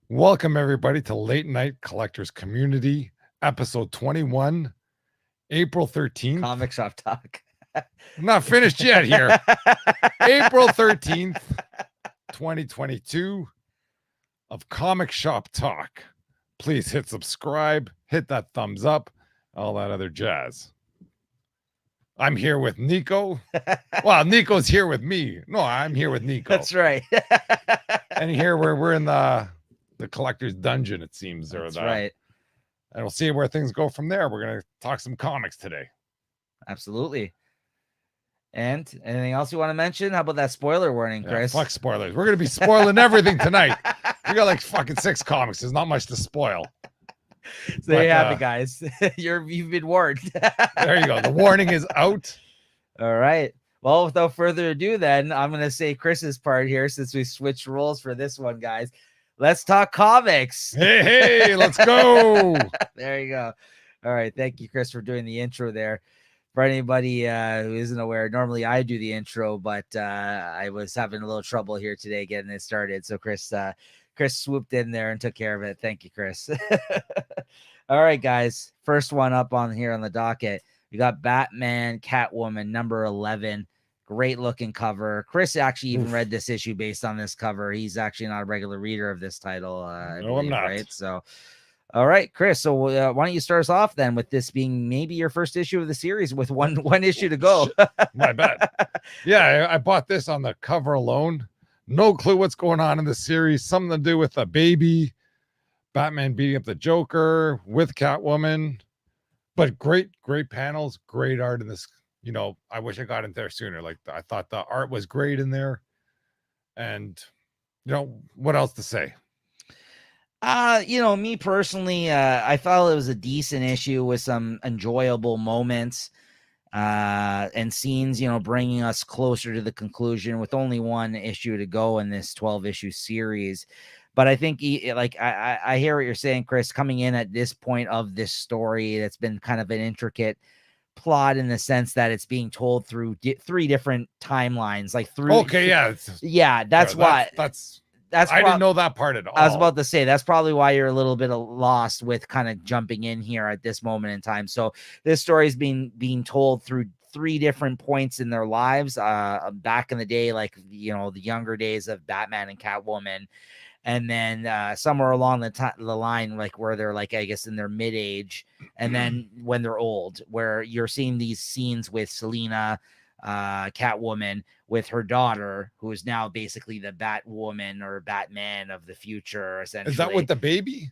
Welcome, everybody, to Late Night Collectors Community, episode 21, April 13th. Comic shop talk. I'm not finished yet here. April 13th, 2022 of Comic Shop Talk. Please hit subscribe, hit that thumbs up, all that other jazz. I'm here with Nico. Well, Nico's here with me. No, I'm here with Nico. That's right. And here we're in the collector's dungeon, it seems. That's right. And we'll see where things go from there. We're going to talk some comics today. Absolutely. And anything else you want to mention? How about that spoiler warning, Chris? Fuck spoilers. We're going to be spoiling everything tonight. We got like fucking 6 comics. There's not much to spoil. So there you have it, guys. You've been warned. There you go. The warning is out. All right. Well, without further ado, then I'm going to say Chris's part here since we switched roles for this one, guys. Let's talk comics. Hey, let's go. There you go. All right. Thank you, Chris, for doing the intro there. For anybody who isn't aware, normally I do the intro, but I was having a little trouble here today getting it started. So Chris swooped in there and took care of it. Thank you, Chris. All right, guys. First one up on here on the docket. We got Batman, Catwoman, number 11. Great looking cover. Chris actually even read this issue based on this cover. He's actually not a regular reader of this title. No, I'm not. Right. So, all right, Chris. So why don't you start us off then with this being maybe your first issue of the series with one issue to go? My bad. Yeah, I bought this on the cover alone. No clue what's going on in the series. Something to do with a baby, Batman beating up the Joker with Catwoman. But great panels, great art in this. You know, I wish I got in there sooner. Like, I thought the art was great in there. And, you know, what else to say? Me personally, I thought it was a decent issue with some enjoyable moments and scenes, bringing us closer to the conclusion with only one issue to go in this 12-issue series. But I think, I hear what you're saying, Chris, coming in at this point of this story that's been kind of an intricate plot in the sense that it's being told through 3 different timelines, that's why I didn't know that part at all. I was about to say that's probably why you're a little bit lost with kind of jumping in here at this moment in time. So this story is being told through 3 different points in their lives, back in the day, like the younger days of Batman and Catwoman. And then somewhere along the line, like where they're like, I guess in their mid-age, and then when they're old, where you're seeing these scenes with Selina, Catwoman, with her daughter, who is now basically the Batwoman or Batman of the future, essentially. Is that with the baby?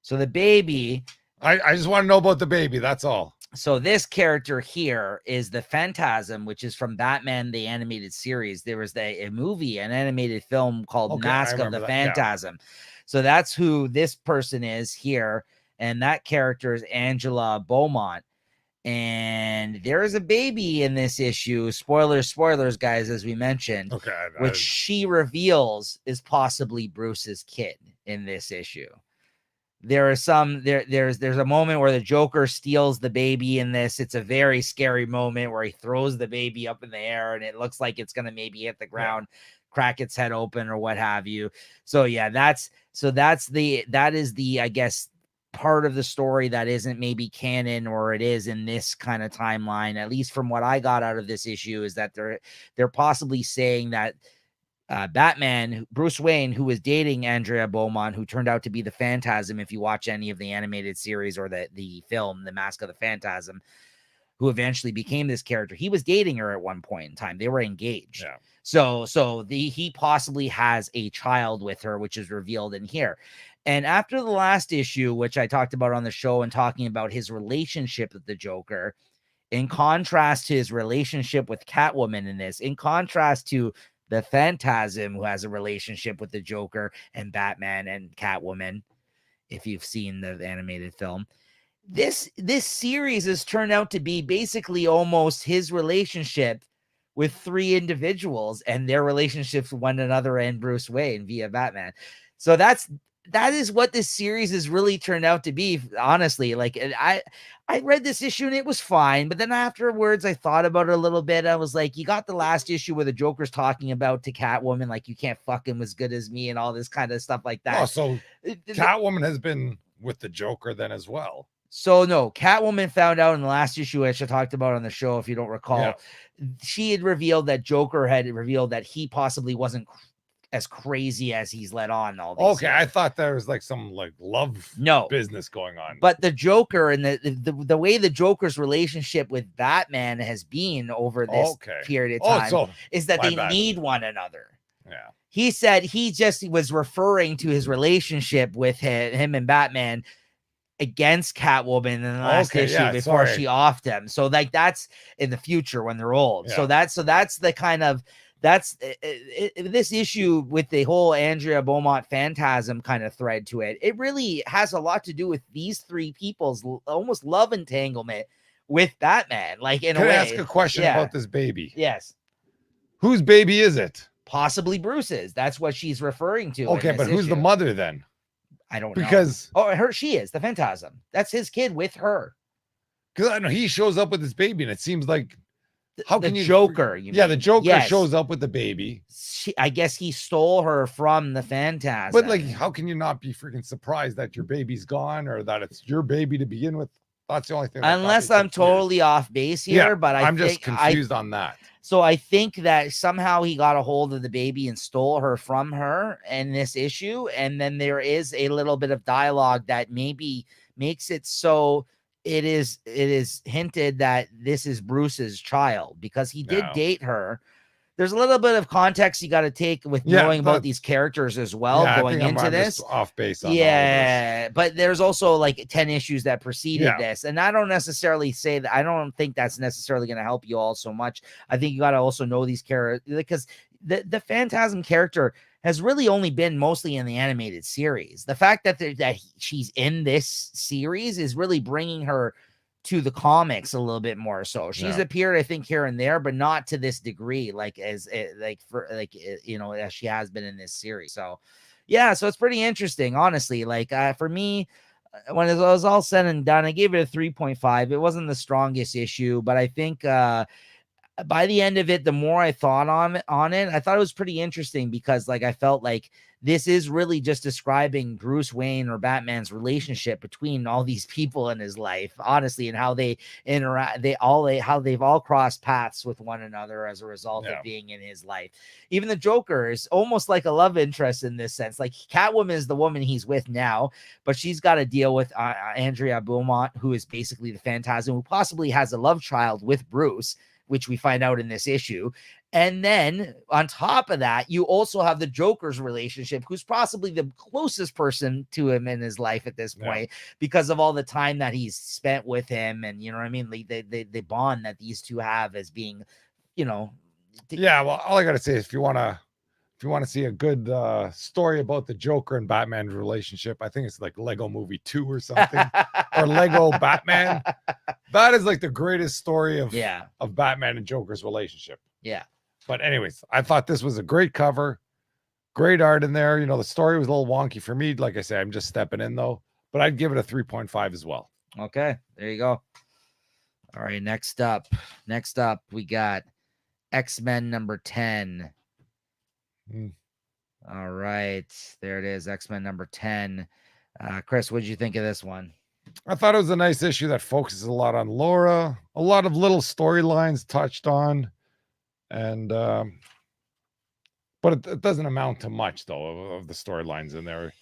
So the baby... I just want to know about the baby, that's all. So this character here is the Phantasm, which is from Batman, the animated series. There was a movie, an animated film called Mask of the Phantasm. Yeah. So that's who this person is here. And that character is Angela Beaumont. And there is a baby in this issue. Spoilers, guys, as we mentioned. Okay. Which she reveals is possibly Bruce's kid in this issue. There's a moment where the Joker steals the baby in this. It's a very scary moment where he throws the baby up in the air and it looks like it's going to maybe hit the ground, crack its head open or what have you. So yeah, that is the, I guess, part of the story that isn't maybe canon, or it is in this kind of timeline. At least from what I got out of this issue is that they're possibly saying that Batman, Bruce Wayne, who was dating Andrea Beaumont, who turned out to be the Phantasm, if you watch any of the animated series or the film, The Mask of the Phantasm, who eventually became this character. He was dating her at one point in time. They were engaged. Yeah. So he possibly has a child with her, which is revealed in here. And after the last issue, which I talked about on the show and talking about his relationship with the Joker, in contrast to his relationship with Catwoman in this, in contrast to the Phantasm, who has a relationship with the Joker and Batman and Catwoman, if you've seen the animated film, this series has turned out to be basically almost his relationship with 3 individuals and their relationships with one another and Bruce Wayne via Batman. So that's that is what this series has really turned out to be, honestly. Like, I read this issue and it was fine, but then afterwards I thought about it a little bit. I was like, you got the last issue where the Joker's talking about to Catwoman, like, you can't fuck him as good as me and all this kind of stuff like that. Oh, so Catwoman has been with the Joker then as well. So no, Catwoman found out in the last issue, which I talked about on the show, if you don't recall, she had revealed that Joker had revealed that he possibly wasn't as crazy as he's let on all these Okay, years. I thought there was like some like love business going on. But the Joker and the way the Joker's relationship with Batman has been over this period of time is that they need one another. Yeah. He said he just was referring to his relationship with him and Batman against Catwoman in the last issue before she offed him. So like that's in the future when they're old. Yeah. So that's the kind of this issue with the whole Andrea Beaumont phantasm kind of thread to it. It really has a lot to do with these three people's almost love entanglement with Batman. Like in a way. Can I ask a question about this baby? Yes. Whose baby is it? Possibly Bruce's. That's what she's referring to. Okay, but who's the mother then? I don't know. Because she is the Phantasm. That's his kid with her. Because I know he shows up with his baby, and it seems like the Joker? The Joker shows up with the baby. I guess he stole her from the Phantasm. But like, how can you not be freaking surprised that your baby's gone or that it's your baby to begin with? That's the only thing. Unless I'm totally off base here, but I'm just confused on that. So I think that somehow he got a hold of the baby and stole her from her in this issue. And then there is a little bit of dialogue that maybe makes it so it is hinted that this is Bruce's child because he did date her. There's a little bit of context you got to take with knowing about these characters as well going into this. Off base on but there's also like 10 issues that preceded this. And I don't necessarily say that. I don't think that's necessarily going to help you all so much. I think you got to also know these characters because the Phantasm character has really only been mostly in the animated series. The fact that she's in this series is really bringing her to the comics a little bit more. So she's appeared, I think, here and there, but not to this degree, as she has been in this series. So so it's pretty interesting, honestly. Like for me, when it was all said and done, I gave it a 3.5. It wasn't the strongest issue, but I think by the end of it, the more I thought on it, I thought it was pretty interesting because I felt like this is really just describing Bruce Wayne or Batman's relationship between all these people in his life, honestly, and how they interact. How they've all crossed paths with one another as a result of being in his life. Even the Joker is almost like a love interest in this sense. Like Catwoman is the woman he's with now, but she's got to deal with Andrea Beaumont, who is basically the Phantasm, who possibly has a love child with Bruce, which we find out in this issue. And then on top of that, you also have the Joker's relationship, who's possibly the closest person to him in his life at this point because of all the time that he's spent with him. And you know what I mean? The bond that these two have as being, well, all I got to say is if you want to see a good story about the Joker and Batman's relationship, I think it's like Lego Movie 2 or something, or Lego Batman. That is like the greatest story of Batman and Joker's relationship. Yeah. But anyways, I thought this was a great cover, great art in there. The story was a little wonky for me. Like I said, I'm just stepping in though, but I'd give it a 3.5 as well. Okay, there you go. All right, next up, we got X-Men number 10. All right, there it is, X-Men number 10. Chris, what did you think of this one? I thought it was a nice issue that focuses a lot on Laura, a lot of little storylines touched on, and but it doesn't amount to much though of the storylines in there.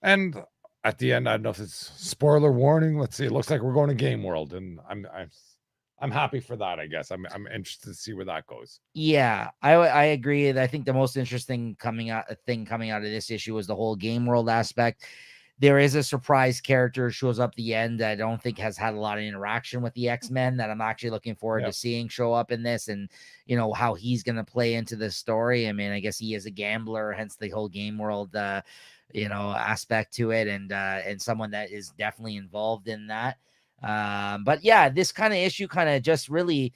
And at the end, I don't know if it's spoiler warning. Let's see. It looks like we're going to Game World, and I'm happy for that. I guess I'm interested to see where that goes. Yeah, I agree. I think the most interesting coming out of this issue was the whole Game World aspect. There is a surprise character shows up at the end that I don't think has had a lot of interaction with the X-Men that I'm actually looking forward to seeing show up in this, and how he's going to play into this story. I mean, I guess he is a gambler, hence the whole Game World aspect to it, and someone that is definitely involved in that. But yeah, this kind of issue kind of just really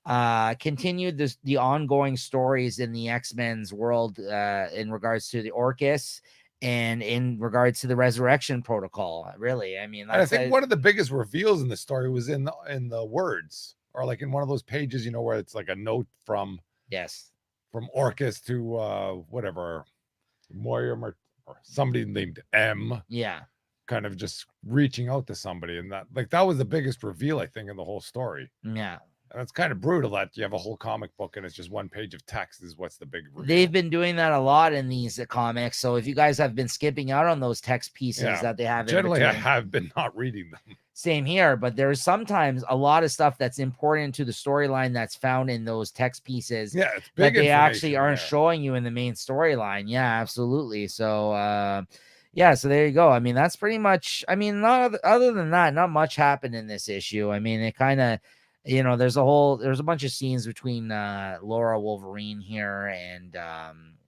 continued the ongoing stories in the X-Men's world in regards to the Orcus and in regards to the resurrection protocol, really, I mean, And I that's think one of the biggest reveals in the story was in the words, or like in one of those pages, you know, where it's like a note from yes, Orcus to whatever Moyer or somebody named M, yeah. kind of just reaching out to somebody, and that was the biggest reveal, I think, in the whole story. Yeah. And it's kind of brutal that you have a whole comic book and it's just one page of text is what's the big reveal. They've been doing that a lot in these comics. So if you guys have been skipping out on those text pieces that they have, generally I have been not reading them. Same here, but there's sometimes a lot of stuff that's important to the storyline that's found in those text pieces. Yeah, it's big that they actually aren't showing you in the main storyline. Yeah, absolutely. So yeah, so there you go. I mean, that's pretty much, I mean, not other than that, not much happened in this issue. I mean, it kind of, you know, there's a bunch of scenes between Laura Wolverine here and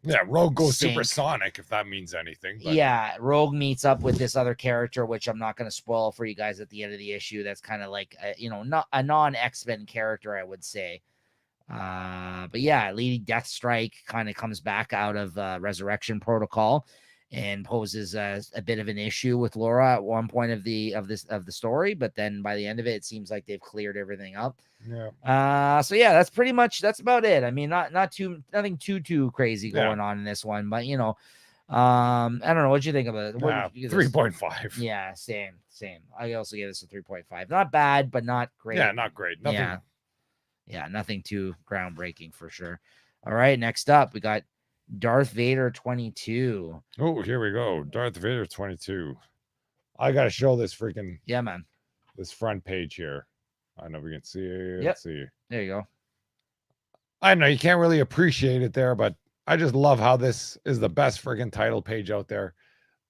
yeah, Rogue goes supersonic, if that means anything. But yeah, Rogue meets up with this other character, which I'm not going to spoil for you guys at the end of the issue. That's kind of like you know, not a non-X-Men character, I would say. But yeah, Lady Deathstrike kind of comes back out of Resurrection Protocol and poses a bit of an issue with Laura at one point of the story, but then by the end of it, it seems like they've cleared everything up. Yeah. So yeah, that's about it. I mean, nothing too crazy going on in this one, but you know, I don't know. What'd you think of it? 3.5. Yeah, same. I also gave this a 3.5. Not bad, but not great. Yeah, not great. Nothing. Yeah, nothing too groundbreaking for sure. All right, next up, we got Darth Vader 22. Oh, here we go. Darth Vader 22. I got to show this freaking... Yeah, man. This front page here. I don't know if we can see it. Yep. Let's see. There you go. I know you can't really appreciate it there, but I just love how this is the best freaking title page out there.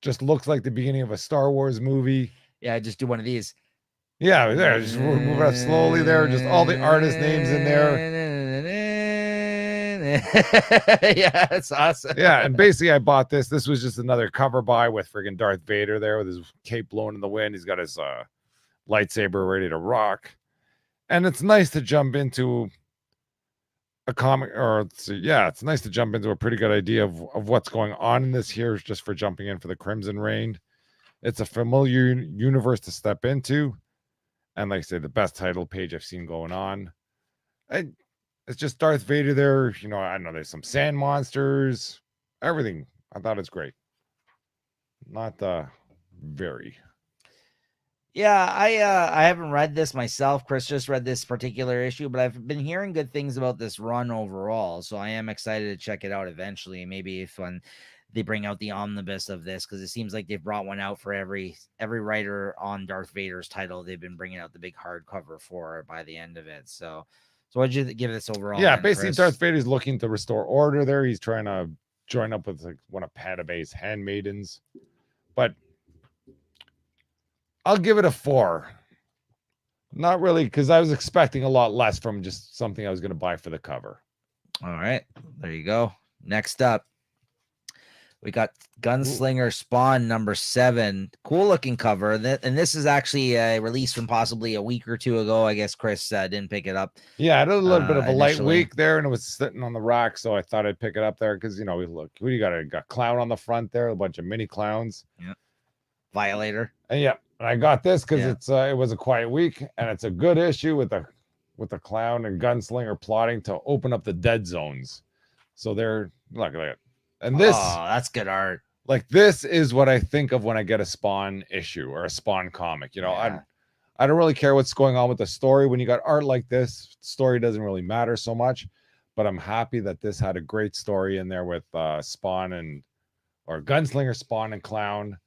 Just looks like the beginning of a Star Wars movie. Yeah, just do one of these. Yeah, there. Just move it up slowly there. Just all the artist names in there. Yeah, it's awesome. Yeah, and basically I bought this. This was just another cover buy with freaking Darth Vader there with his cape blowing in the wind. He's got his lightsaber ready to rock. And it's nice to jump into a comic, it's nice to jump into a pretty good idea of what's going on in this here, just for jumping in for the Crimson Reign. It's a familiar universe to step into. And like I said, the best title page I've seen going on. It's just Darth Vader there. You know, I know there's some sand monsters, everything. I thought it's great. Not very. Yeah, I haven't read this myself. Chris just read this particular issue, but I've been hearing good things about this run overall. So I am excited to check it out eventually. Maybe if when they bring out the omnibus of this, because it seems like they've brought one out for every writer on Darth Vader's title. They've been bringing out the big hardcover for by the end of it. So what'd you give this overall? Yeah, basically Chris? Darth Vader's looking to restore order there. He's trying to join up with like one of Padme's handmaidens. But I'll give it a 4. Not really, because I was expecting a lot less from just something I was going to buy for the cover. All right, there you go. Next up, we got Gunslinger Spawn number 7. Cool looking cover. And this is actually released from possibly a week or two ago. I guess Chris didn't pick it up. Yeah, I had a little bit of a light week there, and it was sitting on the rack, so I thought I'd pick it up there because, you know, look, what do you got? Got clown on the front there, a bunch of mini clowns. Yeah. Violator. And yeah, and I got this because it was a quiet week, and it's a good issue with the clown and gunslinger plotting to open up the dead zones. So they're look at it. And this, that's good art. Like, this is what I think of when I get a Spawn issue or a Spawn comic. You know, I don't really care what's going on with the story. When you got art like this, story doesn't really matter so much. But I'm happy that this had a great story in there with Spawn or Gunslinger, Spawn, and Clown.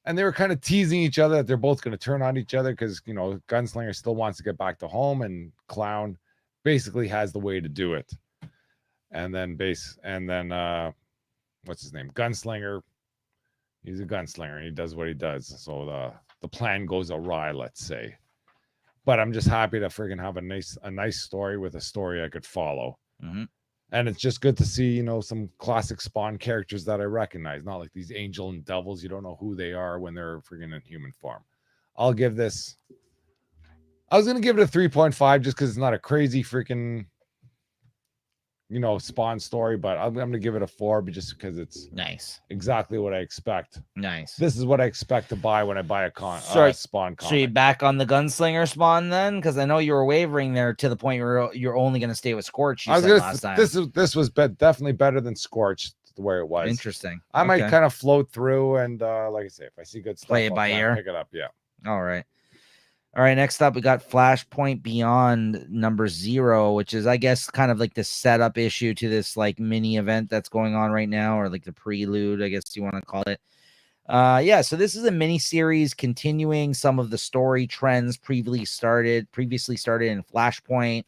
And they were kind of teasing each other that they're both going to turn on each other because, you know, Gunslinger still wants to get back to home, and Clown basically has the way to do it. And then what's his name? Gunslinger. He's a gunslinger and he does what he does. So the plan goes awry, let's say. But I'm just happy to freaking have a nice story with a story I could follow. Mm-hmm. And it's just good to see, you know, some classic Spawn characters that I recognize, not like these angel and devils. You don't know who they are when they're freaking in human form. I was going to give it a 3.5 just because it's not a crazy freaking Spawn story, but I'm gonna give it a 4, but just because it's Nice. exactly what I expect. Nice. This is what I expect to buy when I buy a Spawn So you comic. back on the Gunslinger Spawn then? Because I know you were wavering there to the point where you're only going to stay with Scorch. You said last time. This was definitely better than Scorch the way it was. Interesting. I might kind of float through and like I say, if I see good stuff, play it by ear. Pick it up. Yeah. All right. Next up, we got Flashpoint Beyond #0, which is, I guess, kind of like the setup issue to this like mini event that's going on right now, or like the prelude, I guess you want to call it. So this is a mini series continuing some of the story trends previously started in Flashpoint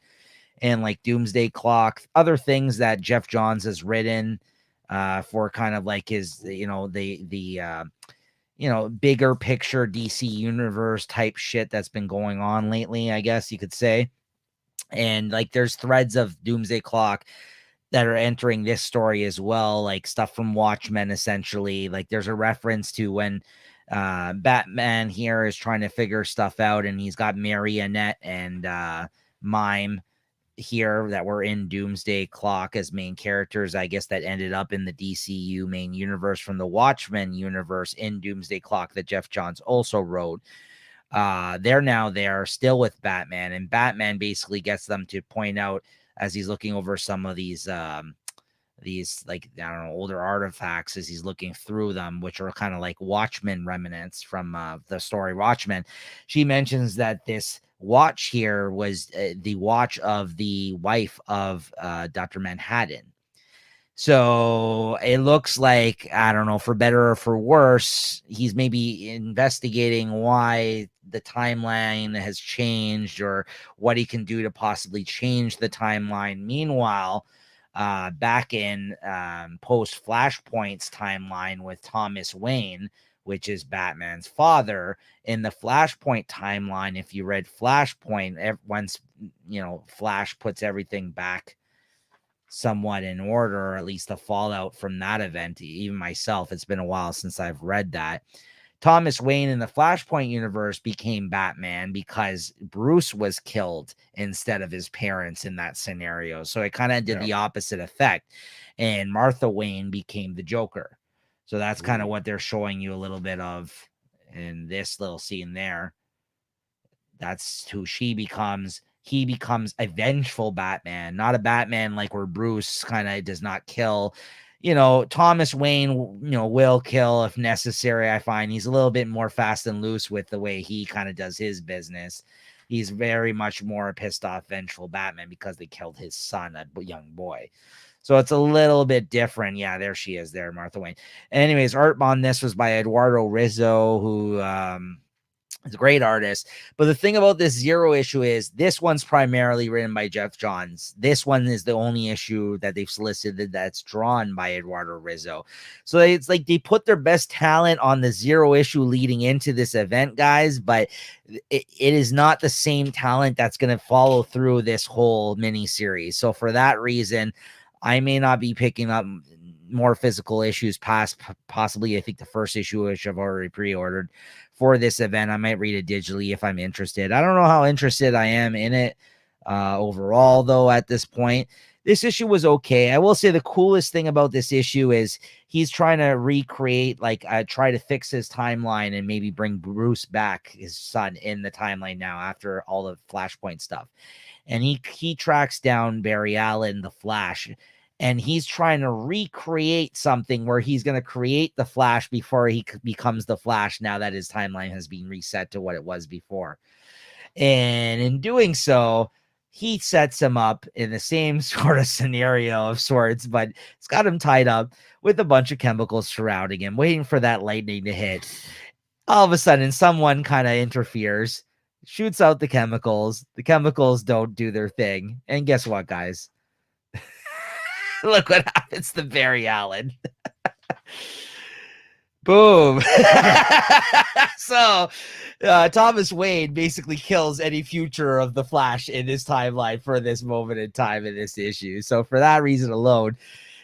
and like Doomsday Clock, other things that Jeff Johns has written for kind of like his, the bigger picture DC universe type shit that's been going on lately, I guess you could say. And like there's threads of Doomsday Clock that are entering this story as well, like stuff from Watchmen, essentially. Like there's a reference to when Batman here is trying to figure stuff out, and he's got Marionette and Mime here that were in Doomsday Clock as main characters, I guess, that ended up in the DCU main universe from the Watchmen universe in Doomsday Clock that Jeff Johns also wrote. They're now there still with Batman, and Batman basically gets them to point out as he's looking over some of these like, I don't know, older artifacts as he's looking through them, which are kind of like Watchmen remnants from the story Watchmen. She mentions that this watch here was the watch of the wife of Dr. Manhattan. So it looks like, I don't know, for better or for worse, he's maybe investigating why the timeline has changed or what he can do to possibly change the timeline. Meanwhile, back in post Flashpoint's timeline with Thomas Wayne, which is Batman's father, in the Flashpoint timeline, if you read Flashpoint, once, Flash puts everything back somewhat in order, or at least the fallout from that event, even myself, it's been a while since I've read that. Thomas Wayne in the Flashpoint universe became Batman because Bruce was killed instead of his parents in that scenario. So it kind of did the opposite effect. And Martha Wayne became the Joker. So that's kind of what they're showing you a little bit of in this little scene there. That's who she becomes. He becomes a vengeful Batman, not a Batman like where Bruce kind of does not kill. Thomas Wayne, will kill if necessary. I find he's a little bit more fast and loose with the way he kind of does his business. He's very much more a pissed off, vengeful Batman because they killed his son, a young boy. So it's a little bit different. Yeah, there she is there, Martha Wayne. Anyways, art on this was by Eduardo Rizzo, who is a great artist. But the thing about this Zero issue is this one's primarily written by Jeff Johns. This one is the only issue that they've solicited that's drawn by Eduardo Rizzo. So it's like they put their best talent on the Zero issue leading into this event, guys, but it is not the same talent that's going to follow through this whole mini series. So for that reason, I may not be picking up more physical issues past possibly, I think, the first issue, which I've already pre-ordered for this event. I might read it digitally if I'm interested. I don't know how interested I am in it overall, though, at this point. This issue was okay. I will say the coolest thing about this issue is he's trying to recreate, try to fix his timeline and maybe bring Bruce back, his son, in the timeline now after all the Flashpoint stuff. And he tracks down Barry Allen, the Flash, and he's trying to recreate something where he's going to create the Flash before he becomes the Flash, now that his timeline has been reset to what it was before. And in doing so, he sets him up in the same sort of scenario of sorts, but it's got him tied up with a bunch of chemicals surrounding him, waiting for that lightning to hit. All of a sudden, someone kind of interferes, shoots out the chemicals. The chemicals don't do their thing. And guess what, guys? Look what happens to Barry Allen. Boom. So Thomas Wayne basically kills any future of the Flash in this timeline for this moment in time in this issue. So for that reason alone,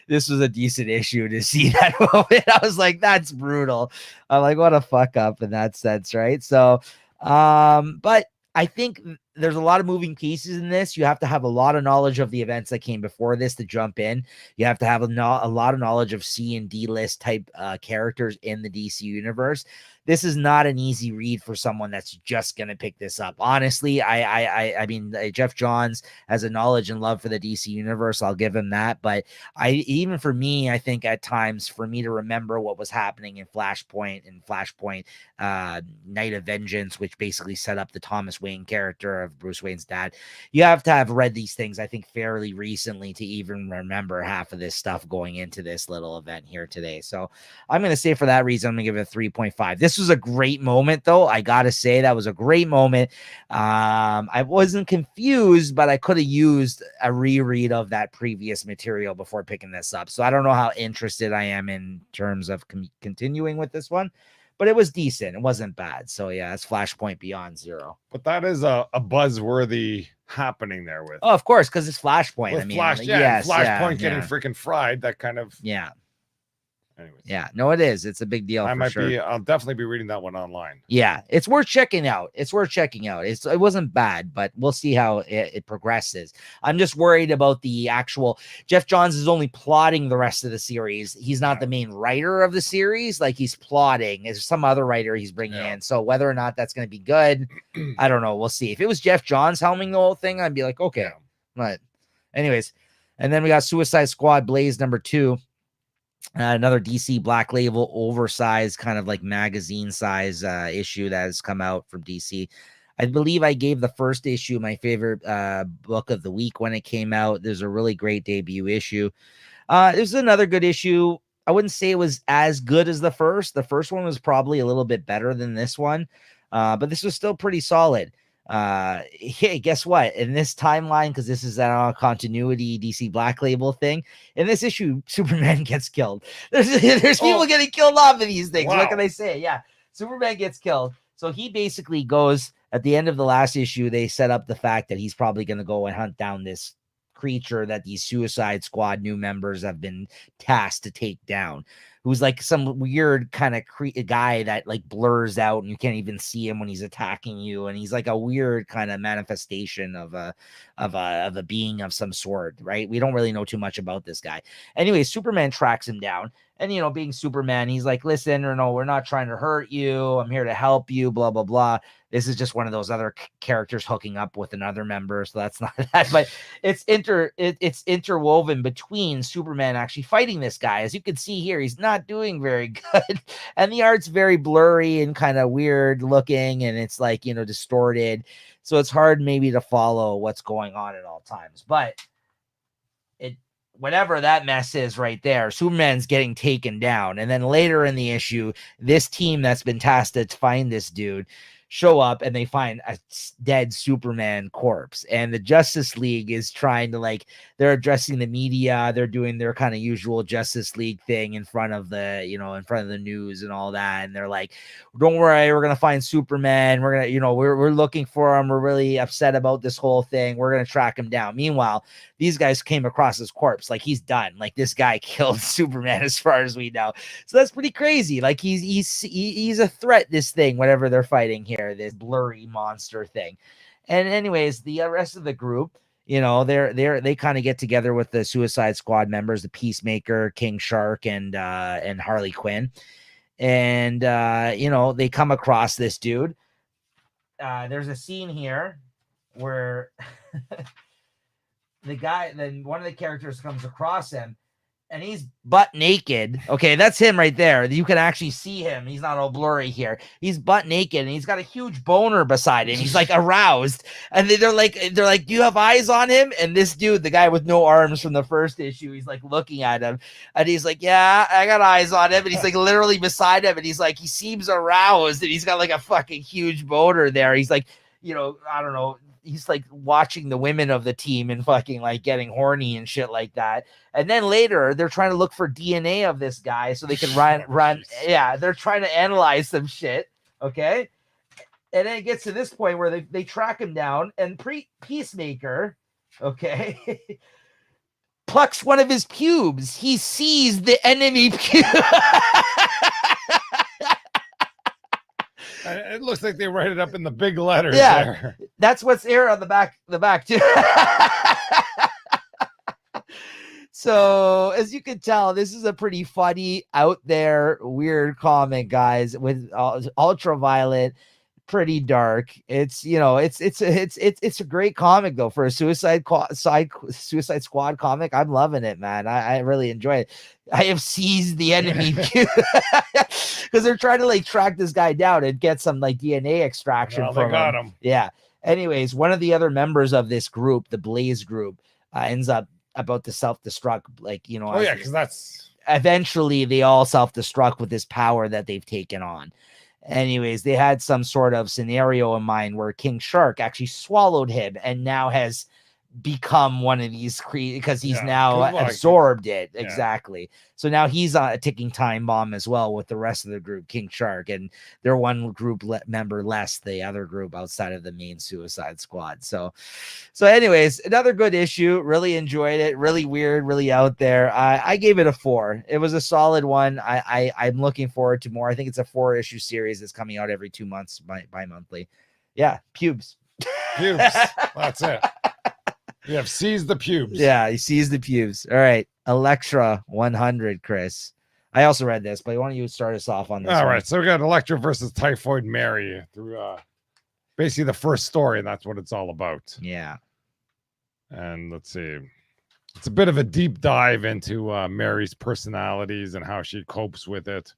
this was a decent issue to see that moment. I was like, that's brutal. I'm like, what a fuck up in that sense, right? So but I think there's a lot of moving pieces in this. You have to have a lot of knowledge of the events that came before this to jump in. You have to have a lot of knowledge of C and D list type characters in the DC universe. This is not an easy read for someone that's just going to pick this up. Honestly, I mean, Jeff Johns has a knowledge and love for the DC universe. I'll give him that. But even for me, I think at times for me to remember what was happening in Flashpoint Night of Vengeance, which basically set up the Thomas Wayne character of Bruce Wayne's dad, you have to have read these things, I think, fairly recently to even remember half of this stuff going into this little event here today. So I'm going to say for that reason, I'm going to give it a 3.5. This was a great moment, though. I got to say that was a great moment. I wasn't confused, but I could have used a reread of that previous material before picking this up. So I don't know how interested I am in terms of continuing with this one, but it was decent. It wasn't bad. So yeah, it's Flashpoint Beyond Zero. But that is a buzzworthy happening there with. Oh, of course, because it's Flashpoint. With I mean, Flashpoint getting freaking fried. That kind of Anyways. Yeah, no, it is. It's a big deal. I'll definitely be reading that one online. Yeah, it's worth checking out. It wasn't bad, but we'll see how it progresses. I'm just worried about the actual Jeff Johns is only plotting the rest of the series. He's not the main writer of the series. Like, he's plotting. There's some other writer he's bringing in. So whether or not that's going to be good, I don't know. We'll see. If it was Jeff Johns helming the whole thing, I'd be like, okay. But anyways, and then we got Suicide Squad Blaze #2. Another DC Black Label oversized kind of like magazine size issue that has come out from DC. I believe I gave the first issue my favorite book of the week when it came out. There's a really great debut issue. There's another good issue. I wouldn't say it was as good as the first. The first one was probably a little bit better than this one, but this was still pretty solid. Hey, guess what? In this timeline, because this is a continuity DC Black Label thing, in this issue, Superman gets killed. There's people getting killed off of these things. Wow. What can I say? Yeah, Superman gets killed. So he basically goes at the end of the last issue. They set up the fact that he's probably going to go and hunt down this creature that these Suicide Squad new members have been tasked to take down, who's like some weird kind of guy that like blurs out and you can't even see him when he's attacking you, and he's like a weird kind of manifestation of a being of some sort, right? We don't really know too much about this guy. Anyway, Superman tracks him down, and being Superman, he's like, listen, we're not trying to hurt you, I'm here to help you, blah blah blah. This is just one of those other characters hooking up with another member, so that's not that. But it's interwoven between Superman actually fighting this guy. As you can see here, he's not doing very good, and the art's very blurry and kind of weird looking, and it's like distorted, so it's hard maybe to follow what's going on at all times. But whatever that mess is right there, Superman's getting taken down, and then later in the issue, this team that's been tasked to find this dude show up and they find a dead Superman corpse, and the Justice League is trying to they're addressing the media. They're doing their kind of usual Justice League thing in front of the, in front of the news and all that. And they're like, don't worry, we're going to find Superman. We're going to, we're looking for him. We're really upset about this whole thing. We're going to track him down. Meanwhile, these guys came across his corpse. Like, he's done. Like, this guy killed Superman as far as we know. So that's pretty crazy. Like, he's a threat, this thing, whatever they're fighting here, this blurry monster thing. And anyways, the rest of the group, they kind of get together with the Suicide Squad members, the Peacemaker, King Shark, and Harley Quinn. And, they come across this dude. There's a scene here where one of the characters comes across him, and he's butt naked. Okay, that's him right there. You can actually see him. He's not all blurry here. He's butt naked, and he's got a huge boner beside him. He's like aroused, and they're like, do you have eyes on him? And this dude, the guy with no arms from the first issue, he's like looking at him, and he's like, yeah, I got eyes on him. And he's like literally beside him, and he's like, he seems aroused, and he's got like a fucking huge boner there. He's like, I don't know. He's like watching the women of the team and fucking like getting horny and shit like that. And then later they're trying to look for DNA of this guy so they can run. Yeah. They're trying to analyze some shit. Okay. And then it gets to this point where they track him down, and Peacemaker, okay, plucks one of his pubes. He sees the enemy pube. It looks like they write it up in the big letters Yeah. there. That's what's there on the back too. So as you can tell, this is a pretty funny, out there, weird comic, guys, with ultraviolet, pretty dark. It's it's a great comic though for a Suicide Squad comic. I'm loving it, man. I really enjoy it. I have seized the enemy because they're trying to like track this guy down and get some like DNA extraction Well, from they got him. Yeah. Anyways, one of the other members of this group, the Blaze group, ends up about to self-destruct, like, Oh yeah, because that's eventually they all self-destruct with this power that they've taken on. Anyways, they had some sort of scenario in mind where King Shark actually swallowed him and now has become one of these because he's now absorbed it. Yeah. Exactly. So now he's a ticking time bomb as well with the rest of the group, King Shark, and they're one group member less the other group outside of the main Suicide Squad. So anyways, another good issue. Really enjoyed it. Really weird, really out there. I gave it a 4. It was a solid one. I'm looking forward to more. I think it's a 4-issue series that's coming out every 2 months bi-monthly. Yeah, pubes. That's it. We have seized the pubes. Yeah, he sees the pubes. All right. Elektra 100, Chris. I also read this, but why don't you start us off on this? All right. So we got Elektra versus Typhoid Mary through basically the first story, and that's what it's all about. Yeah. And let's see. It's a bit of a deep dive into Mary's personalities and how she copes with it.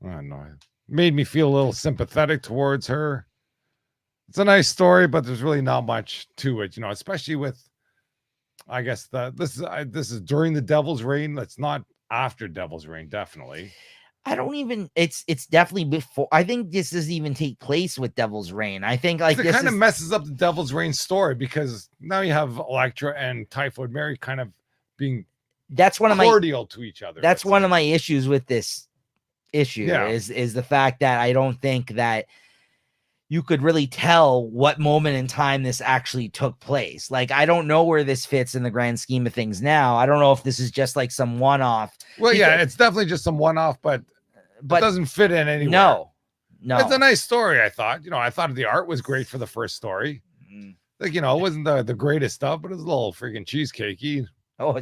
I don't know. It made me feel a little sympathetic towards her. It's a nice story, but there's really not much to it, especially with, I guess this is during the Devil's Reign. That's not after Devil's Reign, definitely. It's definitely before. I think this doesn't even take place with Devil's Reign. I think like it kind of messes up the Devil's Reign story because now you have Elektra and Typhoid Mary kind of being cordial to each other. That's one of my issues with this issue is the fact that I don't think that you could really tell what moment in time this actually took place. Like, I don't know where this fits in the grand scheme of things now. I don't know if this is just like some one-off. Well, yeah, it's definitely just some one-off, but it doesn't fit in anywhere. No. It's a nice story, I thought. I thought the art was great for the first story. Like, it wasn't the greatest stuff, but it was a little freaking cheesecakey. Oh,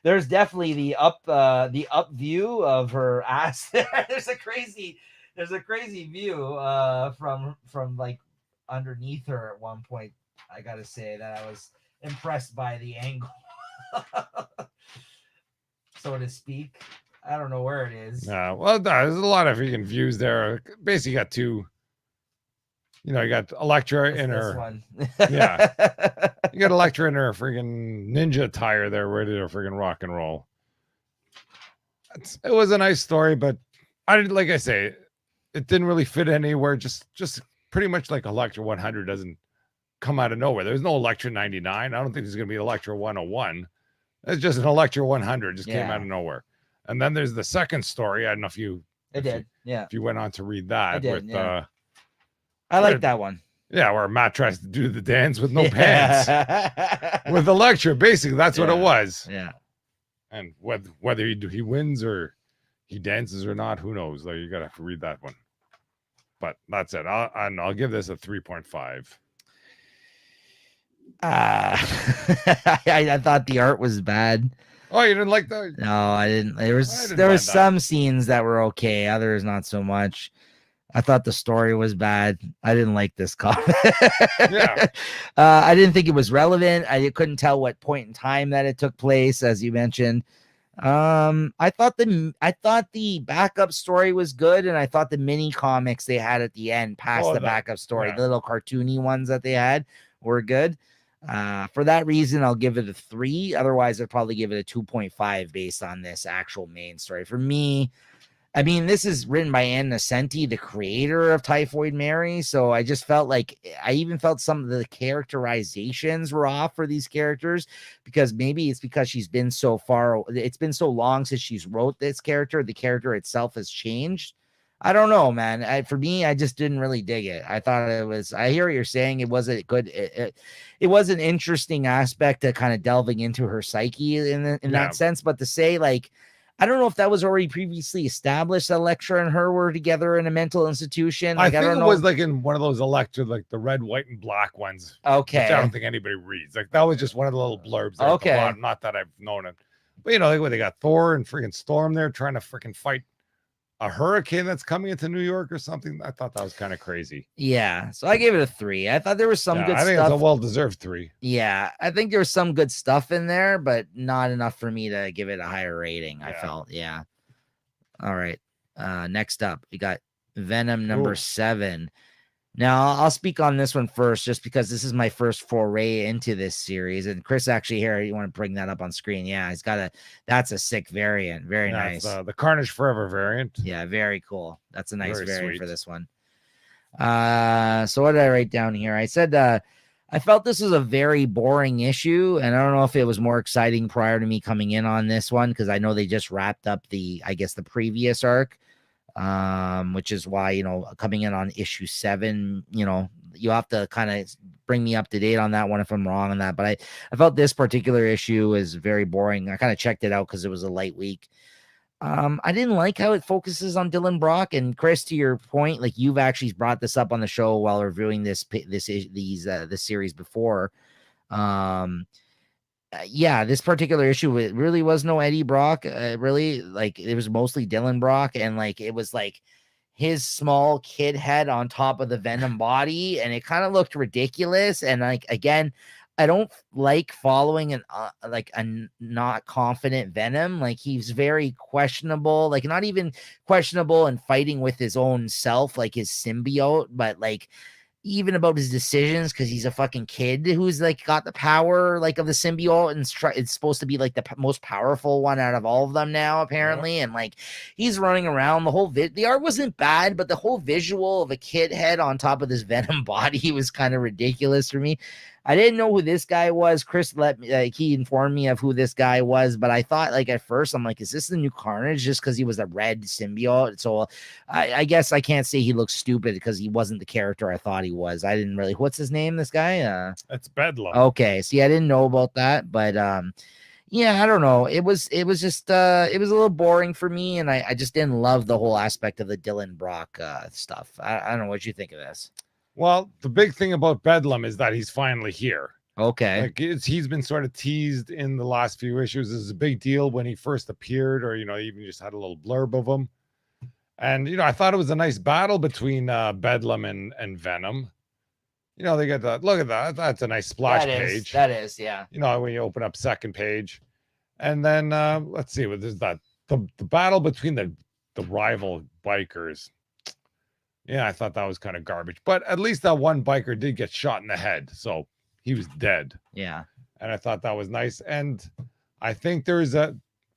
there's definitely the up view of her ass there. There's a crazy view from like underneath her at one point. I gotta say that I was impressed by the angle, so to speak. I don't know where it is. Well, there's a lot of freaking views there. Basically, got two. You got Elektra in her. One. Yeah, you got Elektra in her freaking ninja attire there, ready to freaking rock and roll. It was a nice story, but like I say, it didn't really fit anywhere. Just pretty much like Elektra 100 doesn't come out of nowhere. There's no Elektra 99. I don't think there's going to be Elektra 101. It's just an Elektra 100 just came out of nowhere. And then there's the second story. I don't know if you if you went on to read that. I did, I like that one. Yeah, where Matt tries to do the dance with no pants. With Elektra, basically, that's what it was. Yeah. And whether he wins or he dances or not, who knows? Like, you gotta have to read that one. But that's it. I'll give this a 3.5. I thought the art was bad. Oh, you didn't like that? No, I didn't. There was some scenes that were okay, others not so much. I thought the story was bad. I didn't like this comic. Yeah. I didn't think it was relevant. I couldn't tell what point in time that it took place, as you mentioned. I thought the backup story was good, and I thought the mini comics they had at the end past the backup story, the little cartoony ones that they had, were good. For that reason, I'll give it a 3. Otherwise, I'd probably give it a 2.5 based on this actual main story. For me, I mean, this is written by Ann Nocenti, the creator of Typhoid Mary. So I just felt like I even felt some of the characterizations were off for these characters, because maybe it's because she's been so far. It's been so long since she's wrote this character. The character itself has changed. I don't know, man. For me, I just didn't really dig it. I thought it was, I hear what you're saying. It wasn't good. It was an interesting aspect to kind of delving into her psyche in that sense. But to say like, I don't know if that was already previously established that Elektra and her were together in a mental institution. Like, I think don't it know. was like in one of those Elektra, like the red, white, and black ones. Which I Okay. don't think anybody reads. Like that was just one of the little blurbs there at the Okay. bottom. Not that I've known it. But you know, like when they got Thor and freaking Storm there trying to freaking fight a hurricane that's coming into New York or something. I thought that was kind of crazy. Yeah. So I gave it a 3. I thought there was some good I think stuff. it's a well-deserved 3. Yeah. I think there was some good stuff in there, but not enough for me to give it a higher rating. I Yeah. felt. Yeah. All right. Next up, we got Venom number 7. Now, I'll speak on this one first, just because this is my first foray into this series. And Chris, actually, here, you want to bring that up on screen? Yeah, he's got that's a sick variant. Very nice. The Carnage Forever variant. Yeah, very cool. That's a nice variant sweet for this one. So what did I write down here? I said I felt this was a very boring issue, and I don't know if it was more exciting prior to me coming in on this one, because I know they just wrapped up the previous arc. Which is why, you know, coming in on issue 7, you know, you have to kind of bring me up to date on that one if I'm wrong on that. But I felt this particular issue is very boring. I kind of checked it out because it was a light week. I didn't like how it focuses on Dylan Brock. And Chris, to your point, like you've actually brought this up on the show while reviewing this series before. Yeah, this particular issue, it really was no Eddie Brock. Really, like it was mostly Dylan Brock, and like it was like his small kid head on top of the Venom body, and it kind of looked ridiculous. And like again, I don't like following an like a not confident Venom. Like he's very questionable, like not even questionable and fighting with his own self, like his symbiote, but like even about his decisions, because he's a fucking kid who's like got the power like of the symbiote, and it's supposed to be like the most powerful one out of all of them now apparently. And like he's running around, the art wasn't bad, but the whole visual of a kid head on top of this Venom body was kind of ridiculous for me. I didn't know who this guy was. Chris let me, he informed me of who this guy was, but I thought like at first I'm like, is this the new Carnage? Just because he was a red symbiote. So I guess I can't say he looks stupid because he wasn't the character I thought he was. I didn't really. What's his name? This guy? That's Bedlam. Okay, see, I didn't know about that, but yeah, I don't know. It was just it was a little boring for me, and I just didn't love the whole aspect of the Dylan Brock stuff. I don't know what you think of this. Well, the big thing about Bedlam is that he's finally here. Okay. Like he's been sort of teased in the last few issues. This is a big deal when he first appeared, or, you know, even just had a little blurb of him. And, you know, I thought it was a nice battle between Bedlam and Venom. You know, they get that. Look at that. That's a nice splash page. That is, yeah. You know, when you open up second page. And then let's see what is that. The battle between the rival bikers. Yeah, I thought that was kind of garbage. But at least that one biker did get shot in the head. So he was dead. Yeah. And I thought that was nice. And I think there's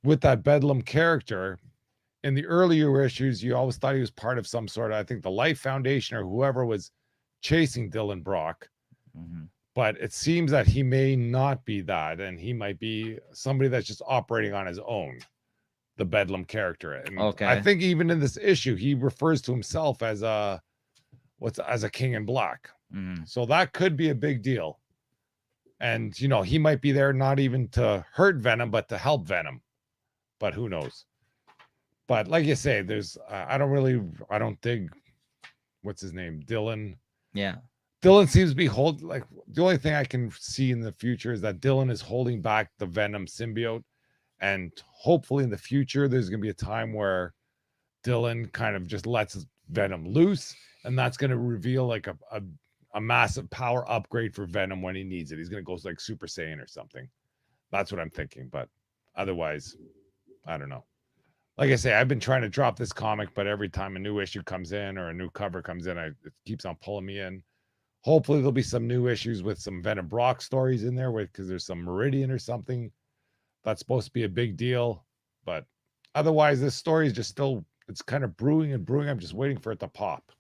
with that Bedlam character, in the earlier issues, you always thought he was part of some sort of, I think, the Life Foundation or whoever was chasing Dylan Brock. Mm-hmm. But it seems that he may not be that. And he might be somebody that's just operating on his own. The Bedlam character. And okay. I think even in this issue, he refers to himself as a king in black. Mm-hmm. So that could be a big deal. And, you know, he might be there not even to hurt Venom, but to help Venom. But who knows? But like you say, there's, I don't think, what's his name? Dylan. Yeah. Dylan seems to be the only thing I can see in the future is that Dylan is holding back the Venom symbiote. And hopefully in the future, there's going to be a time where Dylan kind of just lets Venom loose. And that's going to reveal like a massive power upgrade for Venom when he needs it. He's going to go like Super Saiyan or something. That's what I'm thinking. But otherwise, I don't know. Like I say, I've been trying to drop this comic, but every time a new issue comes in or a new cover comes in, it keeps on pulling me in. Hopefully there'll be some new issues with some Venom Brock stories in there because there's some Meridian or something. That's supposed to be a big deal, but otherwise this story is just still, it's kind of brewing and brewing. I'm just waiting for it to pop.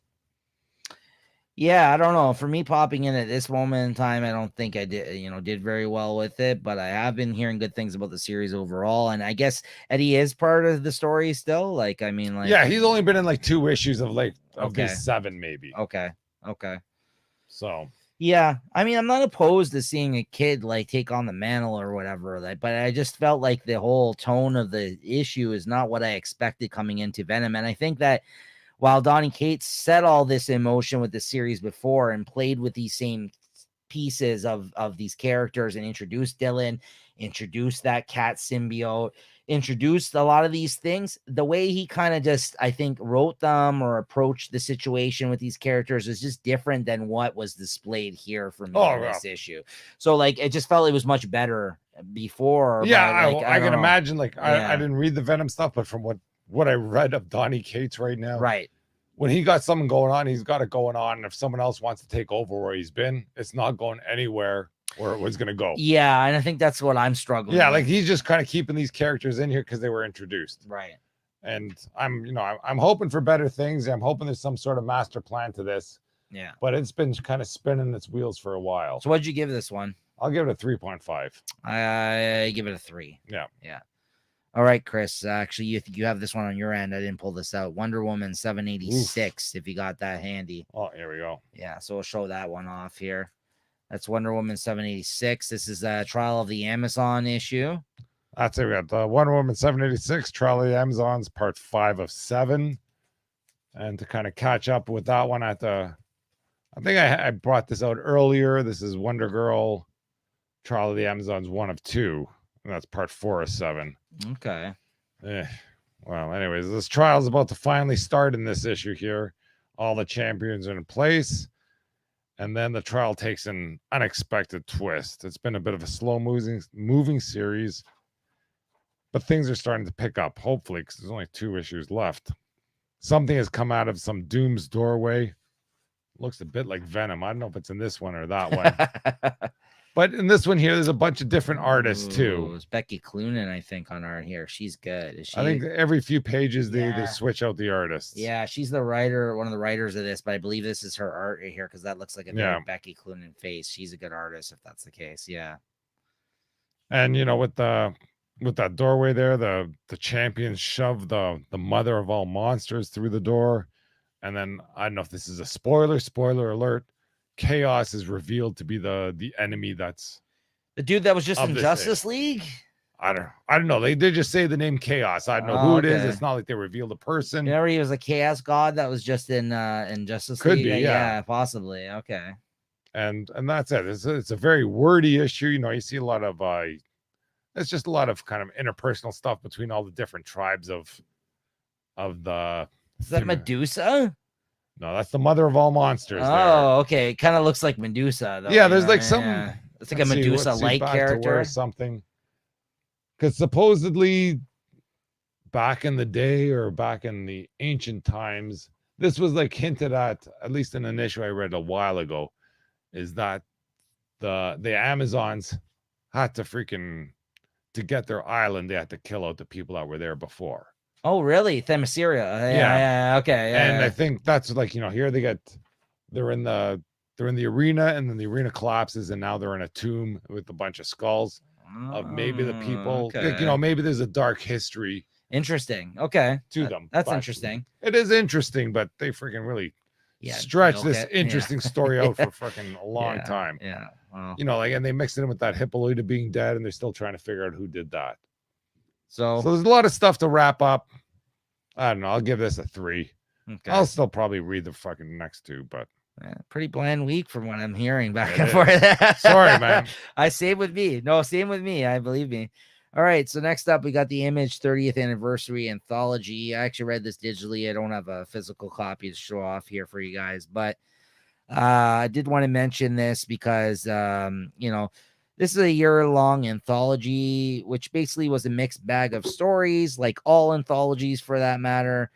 Yeah, I don't know. For me, popping in at this moment in time, I don't think I did very well with it, but I have been hearing good things about the series overall. And I guess Eddie is part of the story still. Like, I mean, like, yeah, he's only been in like 2 issues of okay. these 7, maybe. Okay. So Yeah, I mean, I'm not opposed to seeing a kid like take on the mantle or whatever, like, but I just felt like the whole tone of the issue is not what I expected coming into Venom. And I think that while Donny Cates set all this in motion with the series before and played with these same pieces of these characters and introduced Dylan, introduced that cat symbiote, introduced a lot of these things, the way he kind of just, I think, wrote them or approached the situation with these characters is just different than what was displayed here for me in this issue. So like it just felt it was much better before. Yeah, like, I can don't know. imagine. Like Yeah. I didn't read the Venom stuff, but from what I read of Donny Cates right now, right, when he got something going on, he's got it going on. And if someone else wants to take over where he's been, it's not going anywhere where it was going to go. Yeah, and I think that's what I'm struggling with. Like he's just kind of keeping these characters in here because they were introduced. Right. And I'm hoping for better things. I'm hoping there's some sort of master plan to this. Yeah. But it's been kind of spinning its wheels for a while. So what'd you give this one? I'll give it a 3.5. I give it a 3. Yeah. All right, Chris. Actually, you have this one on your end. I didn't pull this out. Wonder Woman 786. If you got that handy. Oh, here we go. Yeah, so we'll show that one off here. That's Wonder Woman 786. This is a Trial of the Amazon issue. That's it. We got the Wonder Woman 786, Trial of the Amazons, part 5 of 7. And to kind of catch up with that one, I think I brought this out earlier. This is Wonder Girl, Trial of the Amazons 1 of 2. And that's part 4 of 7. Okay. Well, anyways, this trial is about to finally start in this issue here. All the champions are in place. And then the trial takes an unexpected twist. It's been a bit of a slow moving series, but things are starting to pick up, hopefully, because there's only 2 issues left. Something has come out of some Doom's doorway. Looks a bit like Venom. I don't know if it's in this one or that one. But in this one here, there's a bunch of different artists too. It's Becky Cloonan, I think, on art here. She's good. Is she? I think every few pages they switch out the artists. Yeah, she's the writer, one of the writers of this, but I believe this is her art right here because that looks like a very Becky Cloonan face. She's a good artist if that's the case. Yeah. And with that doorway there, the champions shove the mother of all monsters through the door. And then I don't know if this is a spoiler alert. Chaos is revealed to be the enemy. That's the dude that was just in Justice League. I don't know. They did just say the name Chaos. I don't know who it is. It's not like they revealed a person. Yeah, he was a chaos god that was just in Justice League. Could be, yeah, possibly. Okay. And that's it. It's a very wordy issue. You see a lot of it's just a lot of kind of interpersonal stuff between all the different tribes of the. Is that Medusa? No, that's the mother of all monsters. Okay. It kind of looks like Medusa, though. Yeah, there's like something. It's like a Medusa-like character or something. Because supposedly, back in the day or back in the ancient times, this was like hinted at least in an issue I read a while ago, is that the Amazons had to get their island, they had to kill out the people that were there before. Oh, really? Themyscira. Yeah. Okay. Yeah, and I think that's like, here they're in the arena, and then the arena collapses, and now they're in a tomb with a bunch of skulls of maybe the people. Okay. Like, maybe there's a dark history. Interesting. Okay. To them. That's interesting. It is interesting, but they freaking really stretch this interesting story out for freaking a long time. Yeah. Wow. And they mixed it in with that Hippolyta being dead, and they're still trying to figure out who did that. So there's a lot of stuff to wrap up. I don't know. I'll give this a 3. Okay. I'll still probably read the fucking next 2, but pretty bland week from what I'm hearing back and forth. Sorry, man. Same with me. No, same with me. I believe me. All right. So next up, we got the Image 30th anniversary anthology. I actually read this digitally. I don't have a physical copy to show off here for you guys, but I did want to mention this because, this is a year-long anthology, which basically was a mixed bag of stories, like all anthologies for that matter.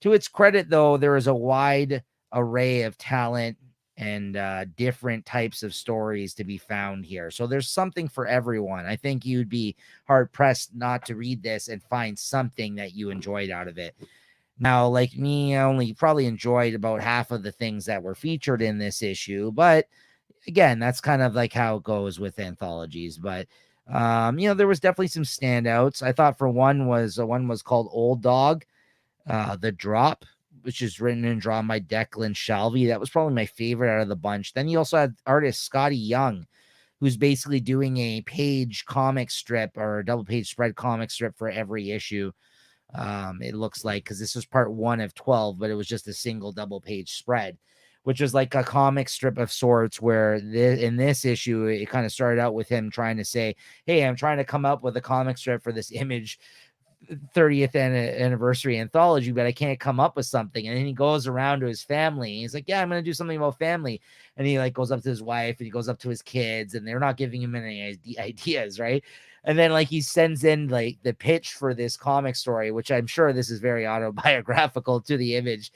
To its credit, though, there is a wide array of talent and different types of stories to be found here. So there's something for everyone. I think you'd be hard-pressed not to read this and find something that you enjoyed out of it. Now, like me, I only probably enjoyed about half of the things that were featured in this issue, but again, that's kind of like how it goes with anthologies. But there was definitely some standouts. I thought one was called Old Dog, The Drop, which is written and drawn by Declan Shalvey. That was probably my favorite out of the bunch. Then you also had artist Scotty Young, who's basically doing a page comic strip or a double page spread comic strip for every issue. It looks like, because this was part 1 of 12, but it was just a single double page spread, which was like a comic strip of sorts, where in this issue, it kind of started out with him trying to say, hey, I'm trying to come up with a comic strip for this Image 30th anniversary anthology, but I can't come up with something. And then he goes around to his family and he's like, yeah, I'm going to do something about family. And he like goes up to his wife and he goes up to his kids, and they're not giving him any ideas, right? And then like he sends in like the pitch for this comic story, which I'm sure this is very autobiographical to the Image,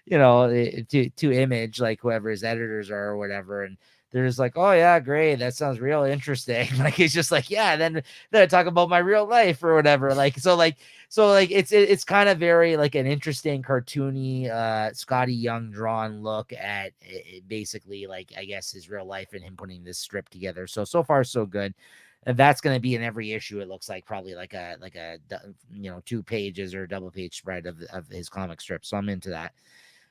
to Image, like whoever his editors are or whatever. And they're just like, oh yeah, great, that sounds real interesting. Like he's just like, yeah, then I talk about my real life or whatever. So it's kind of very like an interesting cartoony Scotty Young drawn look at it, basically, like I guess his real life and him putting this strip together. So far so good. And that's going to be in every issue. It looks like probably like a 2 pages or double page spread of his comic strip. So I'm into that.